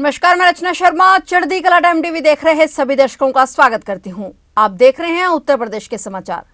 नमस्कार, मैं रचना शर्मा चढ़दी कला टाइम टीवी देख रहे हैं सभी दर्शकों का स्वागत करती हूं। आप देख रहे हैं उत्तर प्रदेश के समाचार।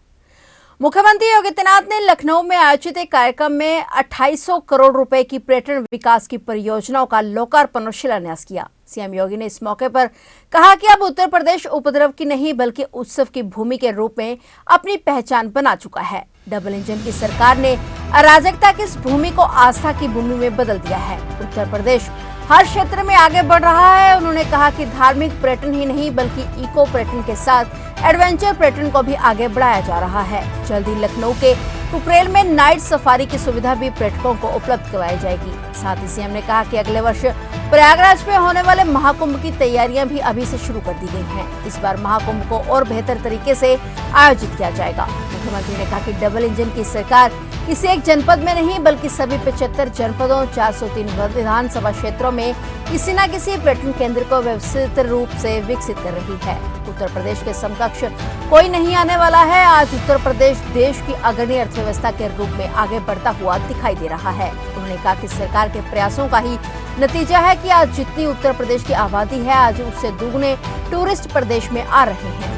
मुख्यमंत्री योगी आदित्यनाथ ने लखनऊ में आयोजित एक कार्यक्रम में 2800 करोड़ रुपए की पर्यटन विकास की परियोजनाओं का लोकार्पण और शिलान्यास किया। सीएम योगी ने इस मौके पर कहा कि अब उत्तर प्रदेश उपद्रव की नहीं बल्कि उत्सव की भूमि के रूप में अपनी पहचान बना चुका है। डबल इंजन की सरकार ने अराजकता की इस भूमि को आस्था की भूमि में बदल दिया है। उत्तर प्रदेश हर क्षेत्र में आगे बढ़ रहा है। उन्होंने कहा कि धार्मिक पर्यटन ही नहीं बल्कि इको पर्यटन के साथ एडवेंचर पर्यटन को भी आगे बढ़ाया जा रहा है। जल्द ही लखनऊ के कुकरेल में नाइट सफारी की सुविधा भी पर्यटकों को उपलब्ध करवाई जाएगी। साथ ही सीएम ने कहा कि अगले वर्ष प्रयागराज में होने वाले महाकुंभ की तैयारियां भी अभी से शुरू कर दी गई हैं। इस बार महाकुंभ को और बेहतर तरीके से आयोजित किया जाएगा। मुख्यमंत्री ने कहा कि डबल इंजन की सरकार किसी एक जनपद में नहीं बल्कि सभी 75 जनपदों 403 विधानसभा क्षेत्रों में किसी न किसी पर्यटन केंद्र को व्यवस्थित रूप से विकसित कर रही है। उत्तर प्रदेश के समकक्ष कोई नहीं आने वाला है। आज उत्तर प्रदेश देश की अग्रणी अर्थव्यवस्था के रूप में आगे बढ़ता हुआ दिखाई दे रहा है। उन्होंने कहा कि सरकार के प्रयासों का ही नतीजा है कि आज जितनी उत्तर प्रदेश की आबादी है आज उससे दुगने टूरिस्ट प्रदेश में आ रहे हैं।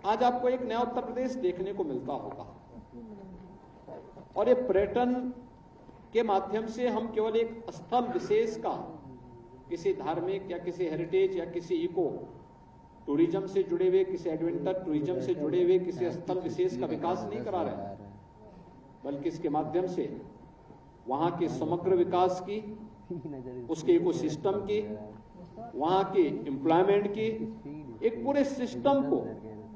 आज आपको एक नया उत्तर प्रदेश देखने को मिलता होगा और ये पर्यटन के माध्यम से हम केवल एक स्थल विशेष का किसी धार्मिक या किसी हेरिटेज या किसी इको टूरिज्म से जुड़े हुए किसी एडवेंचर टूरिज्म से जुड़े हुए किसी स्थल विशेष का विकास नहीं करा रहे, बल्कि इसके माध्यम से वहां के समग्र विकास की, उसके इकोसिस्टम की, वहां के एम्प्लॉयमेंट की, एक पूरे सिस्टम को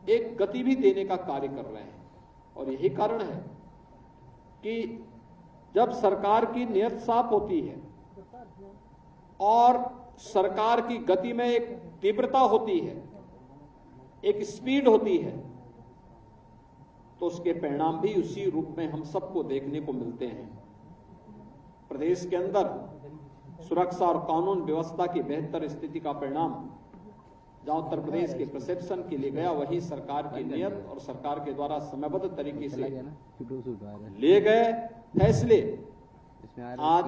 एक गति भी देने का कार्य कर रहे हैं। और यही कारण है कि जब सरकार की नीयत साफ होती है और सरकार की गति में एक तीव्रता होती है, एक स्पीड होती है, तो उसके परिणाम भी उसी रूप में हम सबको देखने को मिलते हैं। प्रदेश के अंदर सुरक्षा और कानून व्यवस्था की बेहतर स्थिति का परिणाम जहां उत्तर प्रदेश के परसेप्शन के लिए गया, वही सरकार की नियत और सरकार के द्वारा समयबद्ध तरीके से लिए गए फैसले आज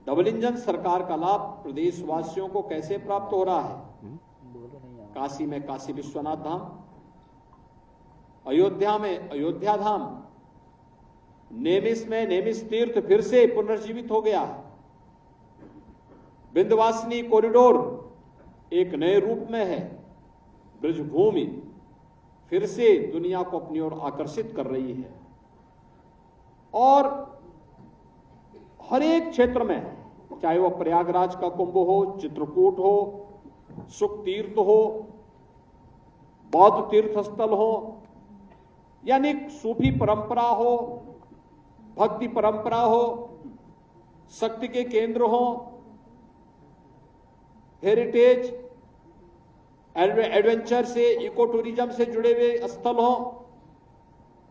डबल इंजन सरकार का लाभ प्रदेशवासियों को कैसे प्राप्त हो रहा है। काशी में काशी विश्वनाथ धाम, अयोध्या में अयोध्या धाम, नेमिस में नेमिस तीर्थ फिर से पुनर्जीवित हो गया। विंध्यवासिनी कॉरिडोर एक नए रूप में है। ब्रजभूमि फिर से दुनिया को अपनी ओर आकर्षित कर रही है और हर एक क्षेत्र में, चाहे वह प्रयागराज का कुंभ हो, चित्रकूट हो, सुख तीर्थ हो, बौद्ध तीर्थ स्थल हो, यानी सूफी परंपरा हो, भक्ति परंपरा हो, शक्ति के केंद्र हो, हेरिटेज एडवेंचर से इको टूरिज्म से जुड़े हुए स्थल हो,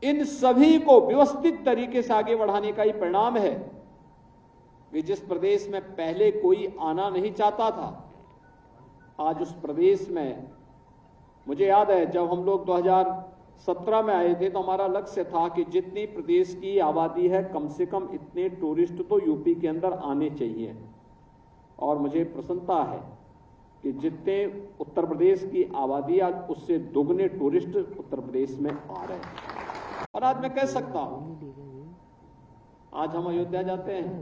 इन सभी को व्यवस्थित तरीके से आगे बढ़ाने का ही परिणाम है कि जिस प्रदेश में पहले कोई आना नहीं चाहता था, आज उस प्रदेश में, मुझे याद है जब हम लोग 2017 में आए थे तो हमारा लक्ष्य था कि जितनी प्रदेश की आबादी है कम से कम इतने टूरिस्ट तो यूपी के अंदर आने चाहिए। और मुझे प्रसन्नता है कि जितने उत्तर प्रदेश की आबादी आज उससे दोगुने टूरिस्ट उत्तर प्रदेश में आ रहे हैं। और आज मैं कह सकता हूं, आज हम अयोध्या जाते हैं,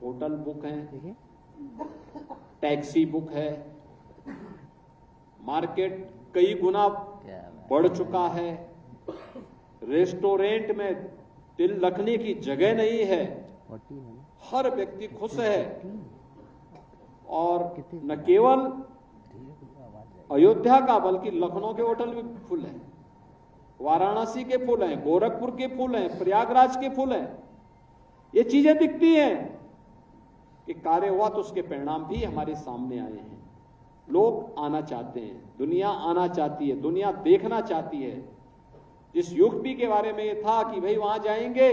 होटल बुक है, टैक्सी बुक है, मार्केट कई गुना बढ़ चुका है, रेस्टोरेंट में दिल रखने की जगह नहीं है, हर व्यक्ति खुश है। और न केवल अयोध्या का बल्कि लखनऊ के होटल भी फुल हैं, वाराणसी के फुल हैं, गोरखपुर के फुल हैं, प्रयागराज के फुल हैं। ये चीजें दिखती हैं कि कार्य हुआ तो उसके परिणाम भी हमारे सामने आए हैं। लोग आना चाहते हैं, दुनिया आना चाहती है, दुनिया देखना चाहती है। जिस युक्ति के बारे में ये था कि भाई वहां जाएंगे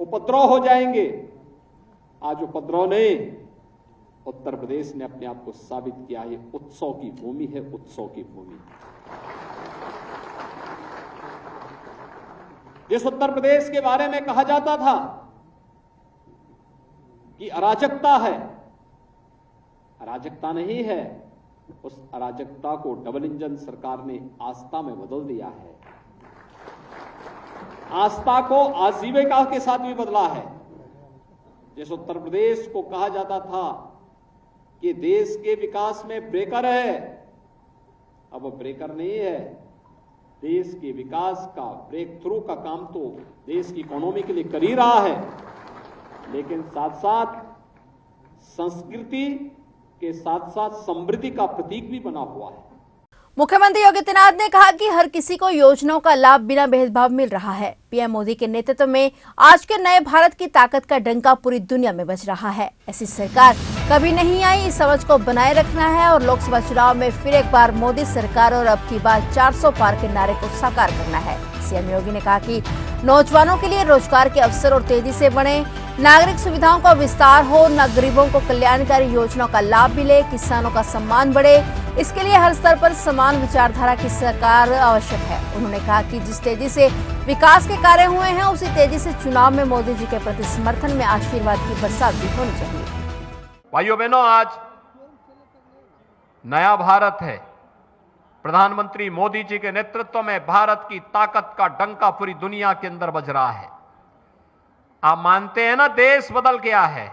उपद्रव हो जाएंगे, आज उपद्रव नहीं, उत्तर प्रदेश ने अपने आप को साबित किया। ये उत्सव की भूमि है, उत्सव की भूमि। जिस उत्तर प्रदेश के बारे में कहा जाता था कि अराजकता है, अराजकता नहीं है, उस अराजकता को डबल इंजन सरकार ने आस्था में बदल दिया है। आस्था को आजीविका के साथ भी बदला है। जैसे उत्तर प्रदेश को कहा जाता था कि देश के विकास में ब्रेकर है, अब वो ब्रेकर नहीं है। देश के विकास का ब्रेक थ्रू का काम तो देश की इकोनॉमी के लिए कर ही रहा है, लेकिन साथ साथ संस्कृति के साथ साथ समृद्धि का प्रतीक भी बना हुआ है। मुख्यमंत्री योगी आदित्यनाथ ने कहा कि हर किसी को योजनाओं का लाभ बिना भेदभाव मिल रहा है। पीएम मोदी के नेतृत्व में आज के नए भारत की ताकत का डंका पूरी दुनिया में बज रहा है। ऐसी सरकार कभी नहीं आई, इस समझ को बनाए रखना है और लोकसभा चुनाव में फिर एक बार मोदी सरकार और अब की बार 400 पार के नारे को साकार करना है। सीएम योगी ने कहा कि नौजवानों के लिए रोजगार के अवसर और तेजी से बढ़े, नागरिक सुविधाओं का विस्तार हो, न गरीबों को कल्याणकारी योजनाओं का लाभ मिले, किसानों का सम्मान बढ़े। इसके लिए हर स्तर पर समान विचारधारा की सरकार आवश्यक है। उन्होंने कहा कि जिस तेजी से विकास के कार्य हुए हैं, उसी तेजी से चुनाव में मोदी जी के प्रति समर्थन में आशीर्वाद की बरसात भी होनी चाहिए। भाइयों बहनों, आज नया भारत है। प्रधानमंत्री मोदी जी के नेतृत्व में भारत की ताकत का डंका पूरी दुनिया के अंदर बज रहा है। आप मानते हैं ना, देश बदल गया है।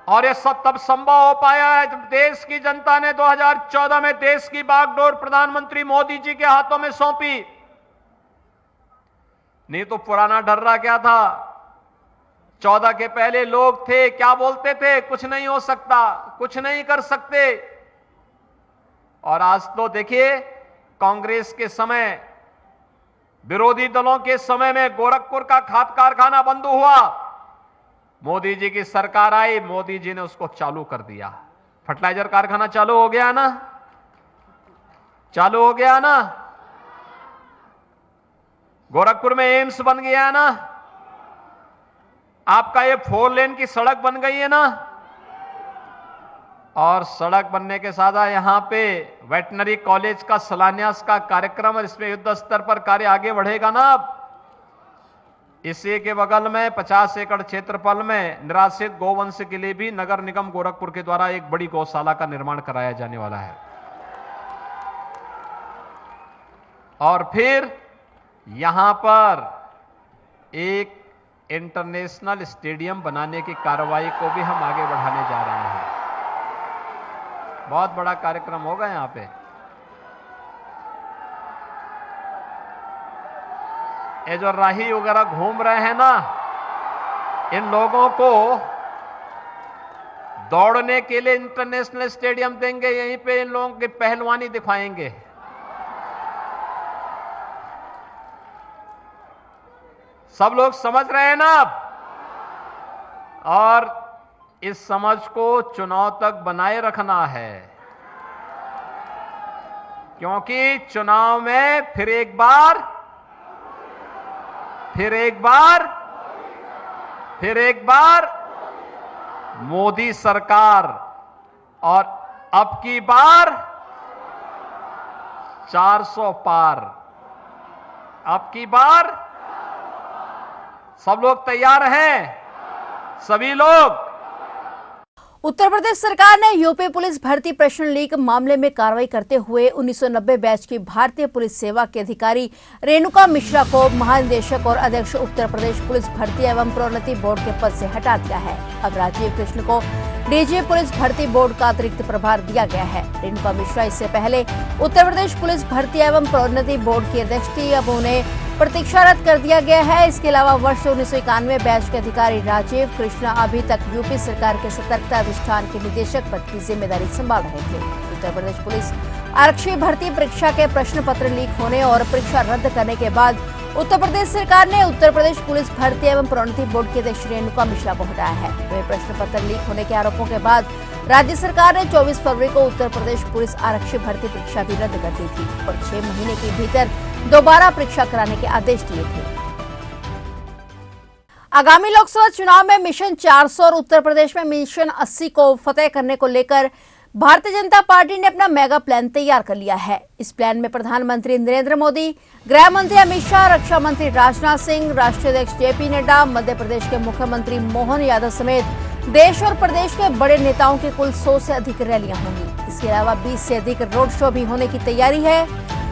और ये सब तब संभव हो पाया है जब देश की जनता ने 2014 में देश की बागडोर प्रधानमंत्री मोदी जी के हाथों में सौंपी। नहीं तो पुराना डर्रा क्या था, 14 के पहले लोग थे, क्या बोलते थे, कुछ नहीं हो सकता, कुछ नहीं कर सकते। और आज तो देखिए, कांग्रेस के समय, विरोधी दलों के समय में गोरखपुर का खाद कारखाना बंद हुआ, मोदी जी की सरकार आई, मोदी जी ने उसको चालू कर दिया। फर्टिलाइजर कारखाना चालू हो गया ना, चालू हो गया ना। गोरखपुर में एम्स बन गया ना। आपका ये 4 लेन की सड़क बन गई है ना। और सड़क बनने के साथ यहां पे वेटनरी कॉलेज का शिलान्यास का कार्यक्रम है, इसमें युद्ध स्तर पर कार्य आगे बढ़ेगा ना। अब इसी के बगल में 50 एकड़ क्षेत्रफल में निराश्रित गौवंश के लिए भी नगर निगम गोरखपुर के द्वारा एक बड़ी गौशाला का निर्माण कराया जाने वाला है। और फिर यहां पर एक इंटरनेशनल स्टेडियम बनाने की कार्रवाई को भी हम आगे बढ़ाने जा रहे हैं। बहुत बड़ा कार्यक्रम होगा यहां पे। ये जो राही वगैरह घूम रहे हैं ना, इन लोगों को दौड़ने के लिए इंटरनेशनल स्टेडियम देंगे, यहीं पे इन लोगों की पहलवानी दिखाएंगे। सब लोग समझ रहे हैं ना अब। और इस समझ को चुनाव तक बनाए रखना है, क्योंकि चुनाव में फिर एक बार मोदी सरकार, और अब की बार 400 पार। अब की बार सब लोग तैयार हैं, सभी लोग। उत्तर प्रदेश सरकार ने यूपी पुलिस भर्ती प्रश्न लीक मामले में कार्रवाई करते हुए 1990 बैच की भारतीय पुलिस सेवा के अधिकारी रेणुका मिश्रा को महानिदेशक और अध्यक्ष उत्तर प्रदेश पुलिस भर्ती एवं प्रोन्नति बोर्ड के पद से हटा दिया है। अब राजीव कृष्ण को डीजी पुलिस भर्ती बोर्ड का अतिरिक्त प्रभार दिया गया है। रेणुका मिश्रा इससे पहले उत्तर प्रदेश पुलिस भर्ती एवं प्रोन्नति बोर्ड की अध्यक्ष थी, अब उन्हें प्रतीक्षारत कर दिया गया है। इसके अलावा वर्ष 1991 बैच के अधिकारी राजीव कृष्णा अभी तक यूपी सरकार के सतर्कता अधिष्ठान के निदेशक पद की जिम्मेदारी संभाल रहे थे। उत्तर प्रदेश पुलिस आरक्षी भर्ती परीक्षा के प्रश्न पत्र लीक होने और परीक्षा रद्द करने के बाद उत्तर प्रदेश सरकार ने उत्तर प्रदेश पुलिस भर्ती एवं प्रोन्नति बोर्ड के अध्यक्ष रेणुका मिश्रा को हटाया है। वहीं प्रश्न पत्र लीक होने के आरोपों के बाद राज्य सरकार ने 24 फरवरी को उत्तर प्रदेश पुलिस आरक्षी भर्ती परीक्षा भी रद्द कर दी थी और 6 महीने के भीतर दोबारा परीक्षा कराने के आदेश दिए थे। आगामी लोकसभा चुनाव में मिशन 400 और उत्तर प्रदेश में मिशन 80 को फतेह करने को लेकर भारतीय जनता पार्टी ने अपना मेगा प्लान तैयार कर लिया है। इस प्लान में प्रधानमंत्री नरेंद्र मोदी, गृह मंत्री अमित शाह, रक्षा मंत्री राजनाथ सिंह, राष्ट्रीय अध्यक्ष जेपी नड्डा, मध्य प्रदेश के मुख्यमंत्री मोहन यादव समेत देश और प्रदेश के बड़े नेताओं की कुल 100 से अधिक रैलियां होंगी। इसके अलावा 20 से अधिक रोड शो भी होने की तैयारी है।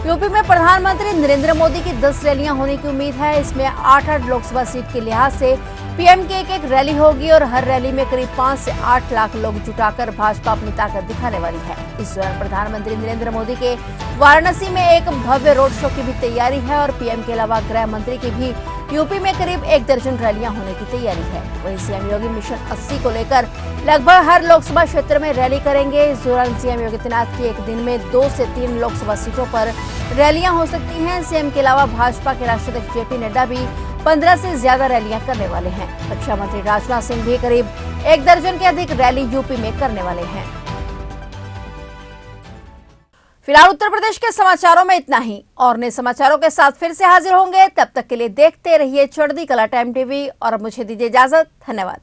यूपी में प्रधानमंत्री नरेंद्र मोदी की 10 रैलियां होने की उम्मीद है। इसमें 8-8 लोकसभा सीट के लिहाज से पीएम की एक रैली होगी और हर रैली में करीब 5 से 8 लाख लोग जुटाकर भाजपा अपनी ताकत दिखाने वाली है। इस दौरान प्रधानमंत्री नरेंद्र मोदी के वाराणसी में एक भव्य रोड शो की भी तैयारी है और पीएम के अलावा गृह मंत्री की भी यूपी में करीब 1 दर्जन रैलियां होने की तैयारी है। वहीं सीएम योगी मिशन 80 को लेकर लगभग हर लोकसभा क्षेत्र में रैली करेंगे। इस दौरान सीएम योगी आदित्यनाथ की एक दिन में 2 से 3 लोकसभा सीटों पर रैलियां हो सकती हैं। सीएम के अलावा भाजपा के राष्ट्रीय अध्यक्ष जेपी नड्डा भी 15 से ज्यादा रैलियां करने वाले हैं। रक्षा मंत्री राजनाथ सिंह भी करीब 1 दर्जन के अधिक रैली यूपी में करने वाले हैं। फिलहाल उत्तर प्रदेश के समाचारों में इतना ही। और नए समाचारों के साथ फिर से हाजिर होंगे। तब तक के लिए देखते रहिए चढ़ती कला टाइम टीवी और मुझे दीजिए इजाजत। धन्यवाद।